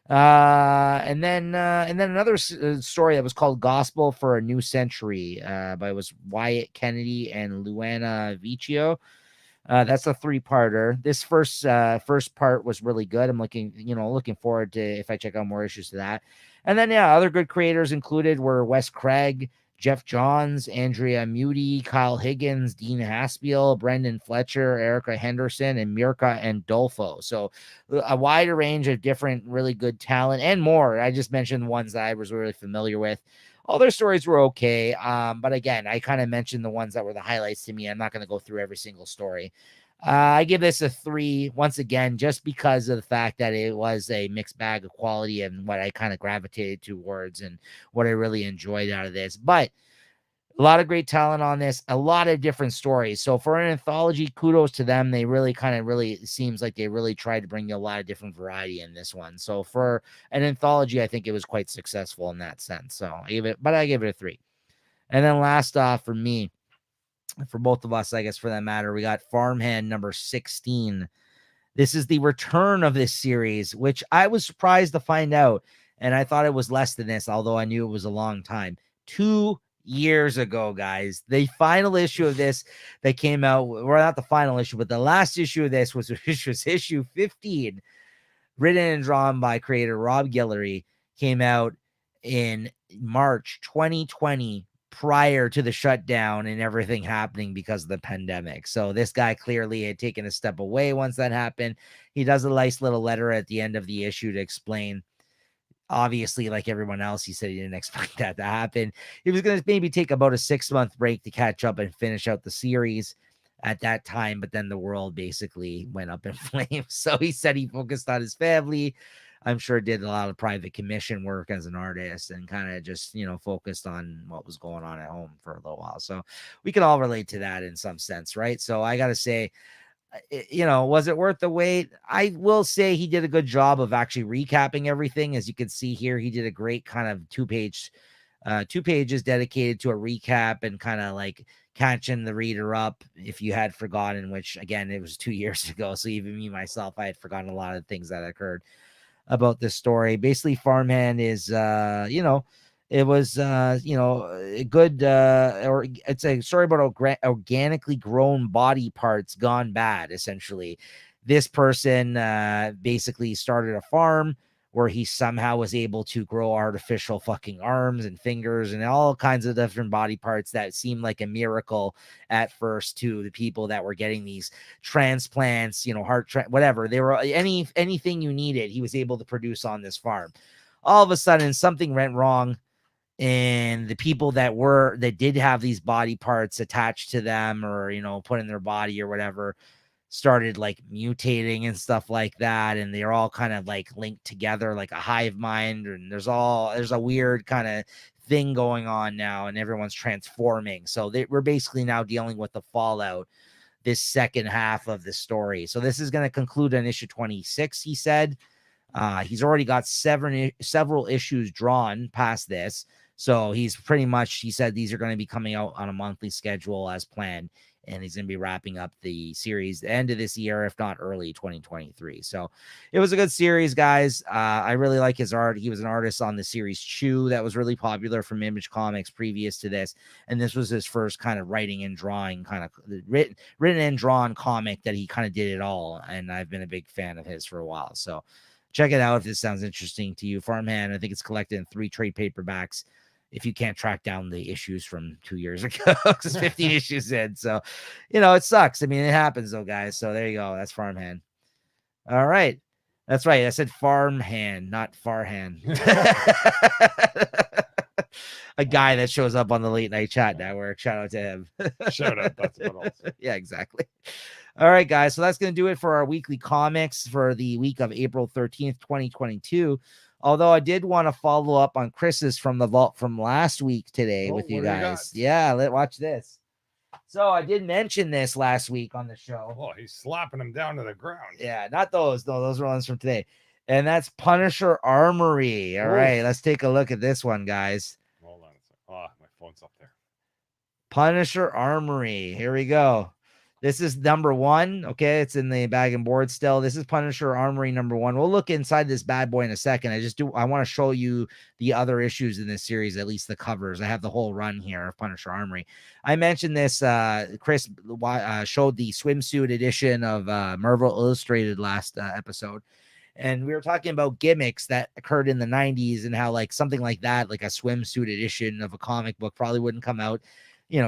And then another story that was called Gospel for a New Century, by was Wyatt Kennedy and Luana Vicio. That's a 3-parter. This first part was really good. I'm looking forward to if I check out more issues to that. And then other good creators included were Wes Craig, Jeff Johns, Andrea Muti, Kyle Higgins, Dean Haspiel, Brendan Fletcher, Erica Henderson, and Mirka Andolfo. So a wider range of different really good talent and more. I just mentioned ones that I was really familiar with. All their stories were okay. But again, I kind of mentioned the ones that were the highlights to me. I'm not going to go through every single story. I give this a 3 once again, just because of the fact that it was a mixed bag of quality and what I kind of gravitated towards and what I really enjoyed out of this. But a lot of great talent on this, a lot of different stories. So for an anthology, kudos to them. They really it seems like they really tried to bring you a lot of different variety in this one. So for an anthology, I think it was quite successful in that sense. So I gave it a 3. And then last off for me, for both of us, I guess for that matter, we got Farmhand number 16. This is the return of this series, which I was surprised to find out. And I thought it was less than this, although I knew it was a long time. 2 years ago, guys, the final issue of this that came out, or not the final issue, but the last issue of this was issue 15, written and drawn by creator Rob Guillory, came out in March 2020, prior to the shutdown and everything happening because of the pandemic. So this guy clearly had taken a step away once that happened. He does a nice little letter at the end of the issue to explain. Obviously, like everyone else, he said he didn't expect that to happen. He was going to maybe take about a 6-month break to catch up and finish out the series at that time, but then the world basically went up in flames. So he said he focused on his family. I'm sure did a lot of private commission work as an artist and kind of just, focused on what was going on at home for a little while. So we can all relate to that in some sense, right? So I got to say, was it worth the wait? I will say he did a good job of actually recapping everything. As you can see here, he did a great kind of 2 pages dedicated to a recap and kind of like catching the reader up if you had forgotten, which again, it was 2 years ago. So even me, myself, I had forgotten a lot of things that occurred about this story. Basically, Farmhand is, it was, a good, or it's a story about organically grown body parts gone bad, essentially. This person basically started a farm where he somehow was able to grow artificial fucking arms and fingers and all kinds of different body parts that seemed like a miracle at first to the people that were getting these transplants, heart, whatever. They were anything you needed, he was able to produce on this farm. All of a sudden, something went wrong. And the people that did have these body parts attached to them or, put in their body or whatever, started like mutating and stuff like that. And they're all kind of like linked together like a hive mind. And there's a weird kind of thing going on now and everyone's transforming. So we're basically now dealing with the fallout this second half of the story. So this is going to conclude on issue 26, he said. He's already got several issues drawn past this. So he's pretty much, he said these are going to be coming out on a monthly schedule as planned. and he's going to be wrapping up the series the end of this year, if not early 2023. So it was a good series, guys. I really like his art. He was an artist on the series Chew that was really popular from Image Comics previous to this, and this was his first kind of writing and drawing, kind of written and drawn comic that he kind of did it all, and I've been a big fan of his for a while. So check it out if this sounds interesting to you. Farmhand, I think it's collected in 3 trade paperbacks if you can't track down the issues from 2 years ago, because 15 issues in. So, it sucks. I mean, it happens though, guys. So there you go. That's Farmhand. All right. That's right. I said Farmhand, not Farhand. A guy that shows up on the late night chat network. Shout out to him. Shout out. That's what else. Yeah, exactly. All right, guys. So that's going to do it for our weekly comics for the week of April 13th, 2022. Although I did want to follow up on Chris's from the vault from last week today with you guys. Yeah, watch this. So I did mention this last week on the show. Oh, he's slapping him down to the ground. Yeah, not those. No, those are ones from today. And that's Punisher Armory. All right, let's take a look at this one, guys. Hold on a second. Oh, my phone's up there. Punisher Armory. Here we go. This is number 1. Okay, it's in the bag and board still. This is Punisher Armory number 1. We'll look inside this bad boy in a second. I want to show you the other issues in this series, at least the covers. I have the whole run here of Punisher Armory. I mentioned this. Chris showed the swimsuit edition of Marvel Illustrated last episode. And we were talking about gimmicks that occurred in the 90s and how like something like that, like a swimsuit edition of a comic book probably wouldn't come out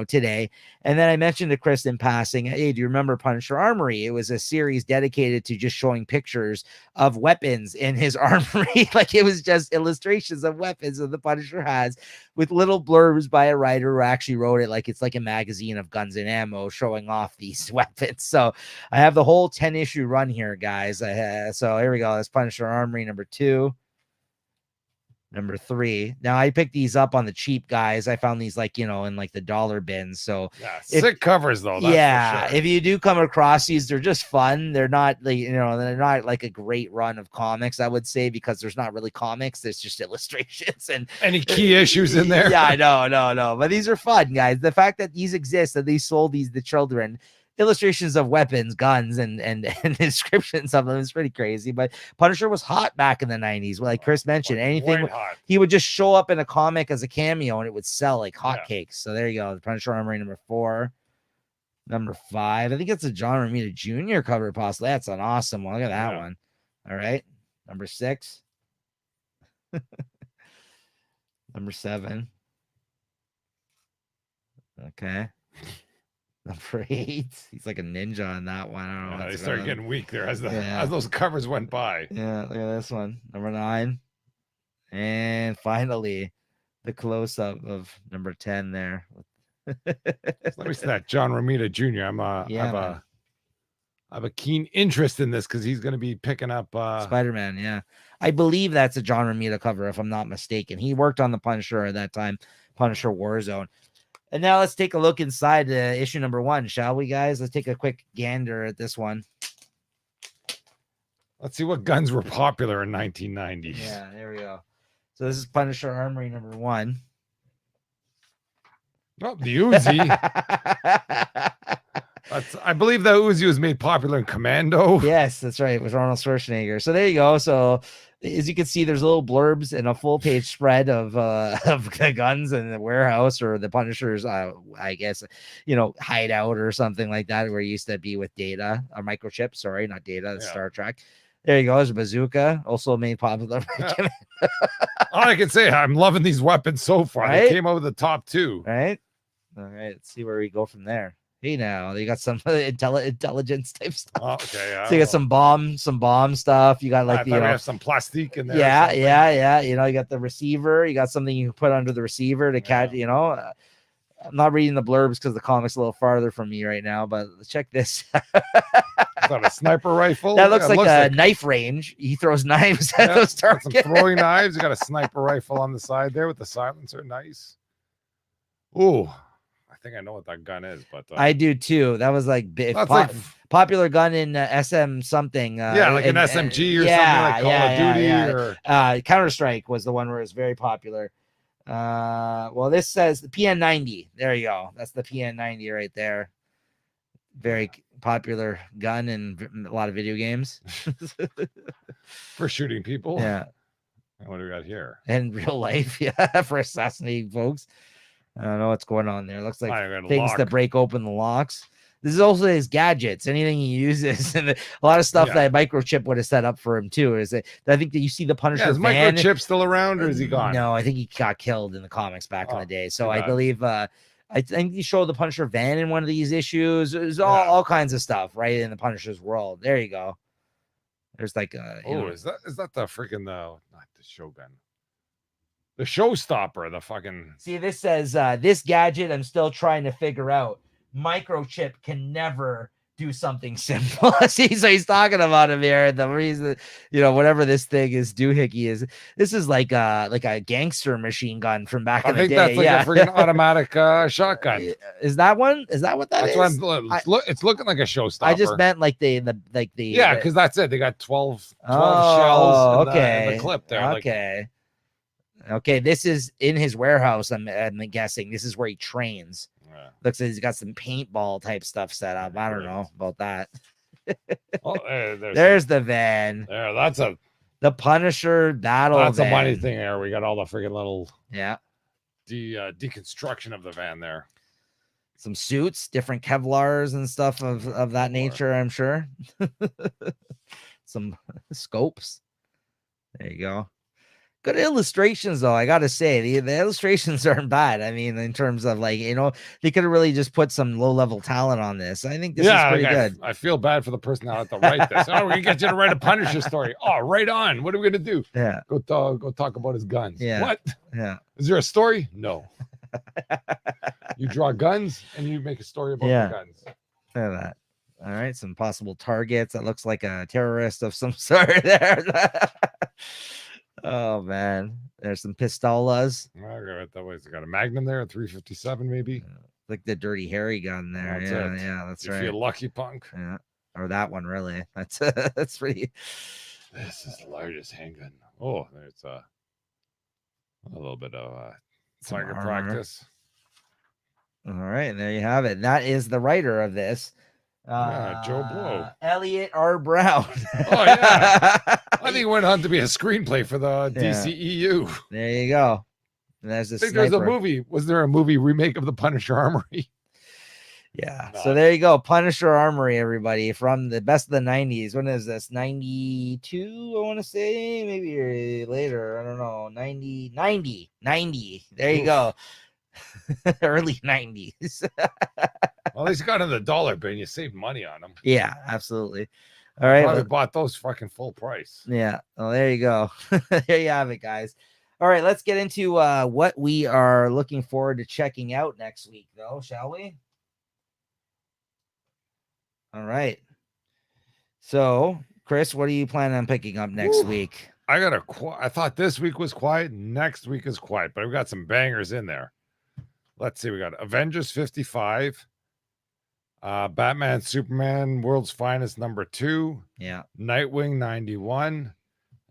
today. And then I mentioned to Chris in passing, hey, do you remember Punisher Armory? It was a series dedicated to just showing pictures of weapons in his armory. Like it was just illustrations of weapons that the Punisher has with little blurbs by a writer who actually wrote it like it's like a magazine of guns and ammo showing off these weapons. So I have the whole 10-issue run here, guys. So here we go. That's Punisher Armory number 2. Number 3. Now I picked these up on the cheap, guys. I found these like, in like the dollar bins. So yeah, sick covers though. That's for sure. If you do come across these, they're just fun. They're not like, they're not like a great run of comics, I would say, because there's not really comics. There's just illustrations and any key issues in there. Yeah, I know, no. But these are fun, guys. The fact that these exist, that they sold these to children, illustrations of weapons, guns, and descriptions of them is pretty crazy. But Punisher was hot back in the 90s. Like Chris mentioned, anything he would just show up in a comic as a cameo and it would sell like hotcakes. So there you go. The Punisher Armory number 4. Number 5. I think it's a John Romita Jr. cover, possibly. That's an awesome one. Look at that one. All right. Number 6. Number 7. Okay. Number 8. He's like a ninja on that one. I don't know. They started getting weak there as those covers went by. Yeah, look at this one. Number 9. And finally, the close-up of number 10 there. Let me see that John Romita Jr. I have a keen interest in this because he's going to be picking up Spider-Man. Yeah, I believe that's a John Romita cover, if I'm not mistaken. He worked on the Punisher at that time, Punisher Warzone. And now let's take a look inside issue number 1, shall we, guys? Let's take a quick gander at this one. Let's see what guns were popular in 1990. Yeah, there we go. So this is Punisher Armory number 1. Oh, the Uzi. I believe that Uzi was made popular in Commando. Yes, that's right. It was Arnold Schwarzenegger. So there you go. So as you can see, there's little blurbs and a full page spread of guns in the warehouse or the Punisher's, I guess, hideout or something like that, where he used to be with Data or Microchip. Sorry, not Data. Star Trek. There you go. There's a bazooka, also made popular. All I can say, I'm loving these weapons so far. Right? They came over the top 2. Right. All right. Let's see where we go from there. Hey, now you got some intelligence type stuff. Oh, okay. Yeah, so you got some bomb stuff. You got like you have some plastic in there. Yeah. You got the receiver. You got something you can put under the receiver to catch. I'm not reading the blurbs because the comic's a little farther from me right now. But check this. Is that a sniper rifle? That looks like a knife range. He throws knives at those targets. Some throwing knives. You got a sniper rifle on the side there with the silencer. Nice. Ooh. I think I know what that gun is, but I do too. That was like popular gun in SM something. Like an SMG or something like Call of Duty or Counter-Strike was the one where it was very popular. Well, this says the PN90. There you go. That's the PN90 right there. very popular gun in a lot of video games. For shooting people. Yeah. And what do we got here? In real life, yeah, for assassinating folks. I don't know what's going on there. Looks like I got a things lock. that break open the locks. This is also his gadgets, anything he uses, and a lot of stuff Yeah. that Microchip would have set up for him too. Is it? I think that you see the Punisher Yeah, is van. Microchip still around, or is he gone? No, I think he got killed in the comics back in Oh, the day. So too I bad. believe I think you show the Punisher van in one of these issues. There's all kinds of stuff right in the Punisher's world. There you go. There's like is that the freaking not the Shogun, the Showstopper, the fucking. See, this says this gadget I'm still trying to figure out. Microchip can never do something simple. See, so he's talking about him here. The reason, whatever this thing is doohickey is, this is like a gangster machine gun from back in the day. I think that's like a freaking automatic shotgun. Is that one? Is that what that That's is? It's looking like a Showstopper. I just meant like the yeah, because that's it. They got 12 shells. Okay. In the clip there. Okay. Okay, this is in his warehouse. I'm guessing this is where he trains. Yeah. Looks like he's got some paintball type stuff set up. I don't know about that. There's the van. There, that's the Punisher battle. That's van. a money thing there. We got all the freaking little deconstruction of the van there. Some suits, different Kevlars and stuff of that nature, I'm sure. Some scopes. There you go. Good illustrations, though. I gotta say, the illustrations aren't bad. I mean, in terms of they could have really just put some low-level talent on this. I think this is pretty good. I feel bad for the person that had to write this. We're gonna get you to write a Punisher story. Oh, right on. What are we gonna do? Yeah. Go talk about his guns. Yeah. What? Yeah. Is there a story? No. You draw guns and you make a story about the guns. Look at that. All right, some possible targets. That looks like a terrorist of some sort there. Oh man, there's some pistolas. That way, it's got a Magnum there, a 357 maybe. Like the Dirty Harry gun there. That's right. If you're lucky, punk. Yeah, or that one really. That's pretty. This is the largest handgun. Oh, there's a little bit of target practice. All right, and there you have it. That is the writer of this. Joe Blow. Elliot R. Brown. Oh, yeah. I think he went on to be a screenplay for the DCEU. There you go. And there's this. There's a movie. Was there a movie remake of the Punisher Armory? Yeah. No. So there you go. Punisher Armory, everybody, from the best of the 90s. When is this? 92, I want to say. Maybe later. I don't know. 90. There you go. Early 90s. Well, at least you got in the dollar bin. You saved money on them. Yeah, absolutely. All right. I bought those fucking full price. Yeah. Well, there you go. There you have it, guys. All right. Let's get into what we are looking forward to checking out next week, though, shall we? All right. So, Chris, what are you planning on picking up next week? I thought this week was quiet. Next week is quiet, but we've got some bangers in there. Let's see. We got Avengers 55. Batman, Superman, World's Finest #2. Yeah. Nightwing 91.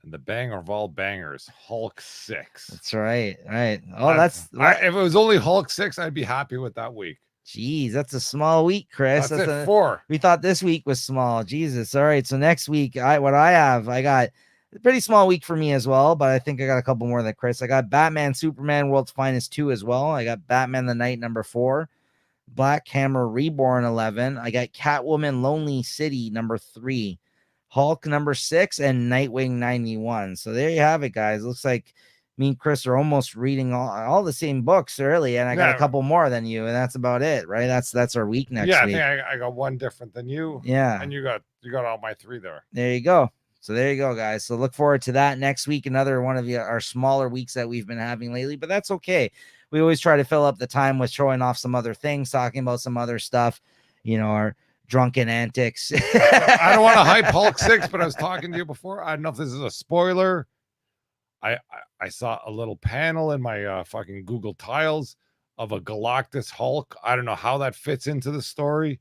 And the banger of all bangers, Hulk 6. That's right. Right. Oh, if it was only Hulk 6, I'd be happy with that week. Jeez, that's a small week, Chris. That's it. 4. We thought this week was small. Jesus. All right. So next week, I got a pretty small week for me as well, but I think I got a couple more than Chris. I got Batman, Superman, World's Finest 2 as well. I got Batman the Night #4. Black Hammer Reborn 11. I got Catwoman Lonely City #3, Hulk #6, and Nightwing 91. So there you have it, guys. Looks like me and Chris are almost reading all the same books early, and I got a couple more than you, and that's about it, right? That's our week next week. I think I got one different than you. Yeah, and you got all my 3 there. There you go. So there you go, guys. So look forward to that next week. Another one of our smaller weeks that we've been having lately, but that's okay. We always try to fill up the time with showing off some other things, talking about some other stuff, our drunken antics. I don't want to hype Hulk 6, but I was talking to you before. I don't know if this is a spoiler. I saw a little panel in my fucking Google Tiles of a Galactus Hulk. I don't know how that fits into the story,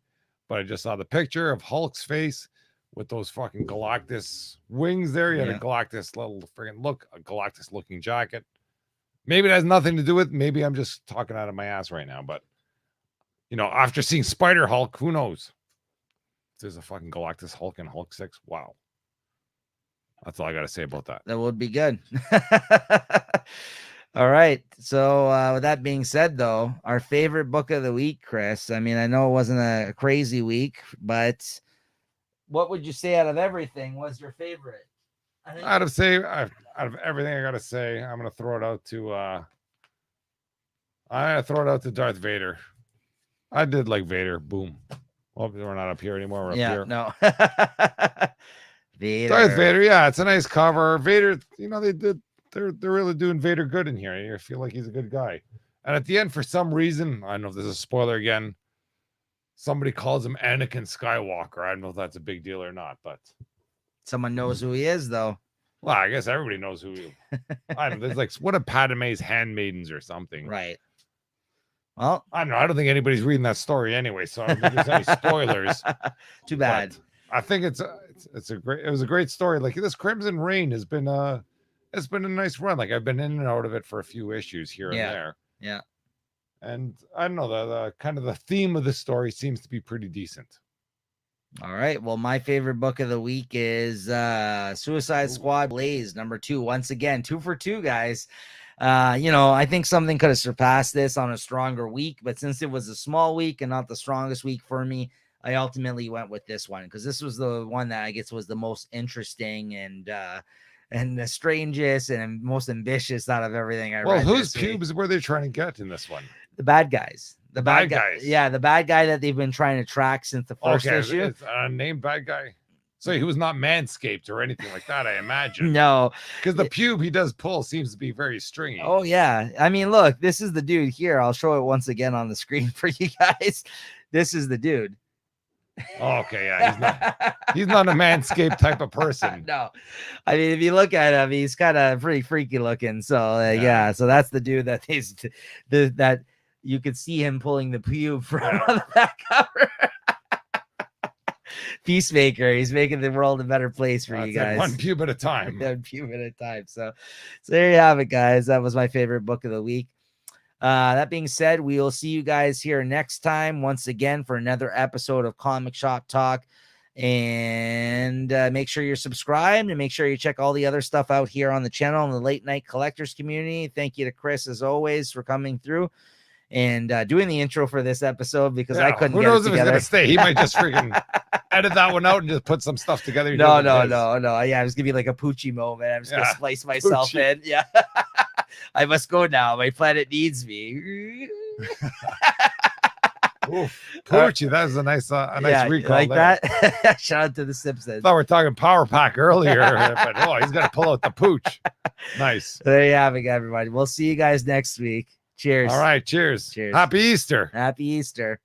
but I just saw the picture of Hulk's face with those fucking Galactus wings there. You had a Galactus little friggin' a Galactus looking jacket. Maybe it has nothing to do with, maybe I'm just talking out of my ass right now, but after seeing Spider Hulk, who knows? there's a fucking Galactus Hulk and Hulk 6. Wow. That's all I got to say about that. That would be good. All right. So with that being said, though, our favorite book of the week, Chris. I mean, I know it wasn't a crazy week, but what would you say out of everything was your favorite? Out of everything I got to say, I'm going to throw it out to Darth Vader. I did like Vader. Boom. Well, we're not up here anymore. We're up here. No. Vader. Darth Vader. Yeah, it's a nice cover. Vader, they're really doing Vader good in here. You feel like he's a good guy. And at the end, for some reason, I don't know if this is a spoiler again, somebody calls him Anakin Skywalker. I don't know if that's a big deal or not, but someone knows who he is, though. Well, I guess everybody knows who he is. I don't know. There's like one of Padme's handmaidens or something. Right. Well, I don't know. I don't think anybody's reading that story anyway, so I don't think there's any spoilers. Too bad. But I think it was a great story. Like this Crimson Reign has been it's been a nice run. Like I've been in and out of it for a few issues here and there. Yeah. And I don't know, the kind of the theme of the story seems to be pretty decent. All right. Well, my favorite book of the week is Suicide Squad Blaze #2. Once again, 2 for 2, guys. I think something could have surpassed this on a stronger week, but since it was a small week and not the strongest week for me, I ultimately went with this one because this was the one that I guess was the most interesting and the strangest and most ambitious out of everything I read. Well, whose pubes were they trying to get in this one? The bad guys. The bad guys. Yeah, the bad guy that they've been trying to track since the first issue. It's a named bad guy. So he was not Manscaped or anything like that, I imagine. No. Because the pube he does pull seems to be very stringy. Oh, yeah. I mean, look, this is the dude here. I'll show it once again on the screen for you guys. This is the dude. Okay, yeah. He's not a Manscaped type of person. No. I mean, if you look at him, he's kind of pretty freaky looking. So, yeah. So that's the dude that that you could see him pulling the pube from on the back cover. Peacemaker, he's making the world a better place for you guys. One pube at a time. One pube at a time. So there you have it, guys. That was my favorite book of the week. That being said, we will see you guys here next time once again for another episode of Comic Shop Talk. And make sure you're subscribed and make sure you check all the other stuff out here on the channel in the late night collectors community. Thank you to Chris as always for coming through and doing the intro for this episode because I couldn't get it together. Who knows if he's gonna stay? He might just freaking edit that one out and just put some stuff together. No. Yeah, it was gonna be like a Poochie moment. I'm just gonna splice myself in. Yeah. I must go now. My planet needs me. Poochie, that was a nice recall. Like there. That. Shout out to the Simpsons. I thought we were talking Power Pack earlier, but he's gonna pull out the pooch. Nice. There you have it, everybody. We'll see you guys next week. Cheers. All right, cheers. Cheers. Happy Easter. Happy Easter.